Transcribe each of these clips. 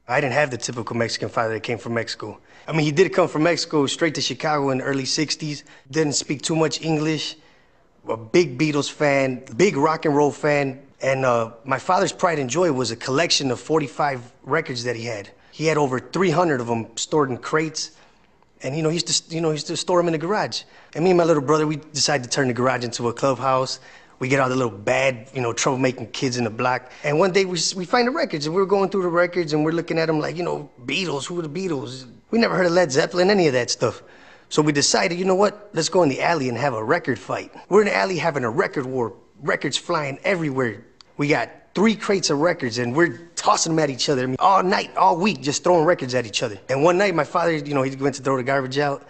I didn't have the typical Mexican father that came from Mexico. I mean, he did come from Mexico straight to Chicago in the early 60s. Didn't speak too much English. A big Beatles fan, big rock and roll fan. And my father's pride and joy was a collection of 45 records that he had. He had over 300 of them stored in crates. And he used to store them in the garage. And me and my little brother, we decided to turn the garage into a clubhouse. We get all the little bad, troublemaking kids in the block. And one day we find the records, and we were going through the records, and we're looking at them like, Beatles, who are the Beatles? We never heard of Led Zeppelin, any of that stuff. So we decided, you know what? Let's go in the alley and have a record fight. We're in the alley having a record war, records flying everywhere. We got 3 crates of records, and we're tossing them at each other. I mean, all night, all week, just throwing records at each other. And one night, my father, he went to throw the garbage out,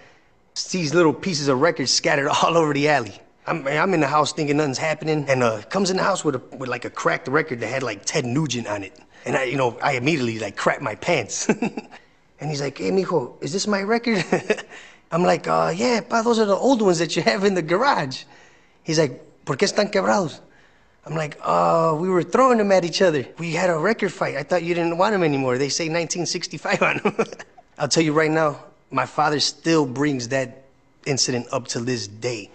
sees little pieces of records scattered all over the alley. I'm in the house thinking nothing's happening, and comes in the house with like a cracked record that had like Ted Nugent on it. And I immediately like crapped my pants. And he's like, "Hey, mijo, is this my record?" I'm like, "Yeah, pa, those are the old ones that you have in the garage." He's like, "¿Por qué están quebrados?" I'm like, we were throwing them at each other. We had a record fight. I thought you didn't want them anymore. They say 1965 on them. I'll tell you right now, my father still brings that incident up to this day.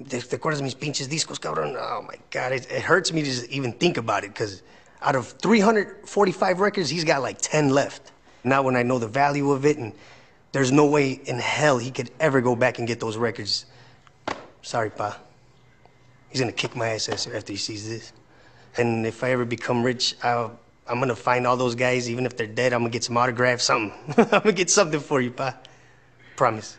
¿Te acuerdas mis pinches discos, cabrón? Oh my God, it hurts me to just even think about it, because out of 345 records, he's got like 10 left. Now when I know the value of it, and there's no way in hell he could ever go back and get those records. Sorry, pa. He's gonna kick my ass after he sees this. And if I ever become rich, I'm gonna find all those guys, even if they're dead, I'm gonna get some autographs, something. I'm gonna get something for you, pa. Promise.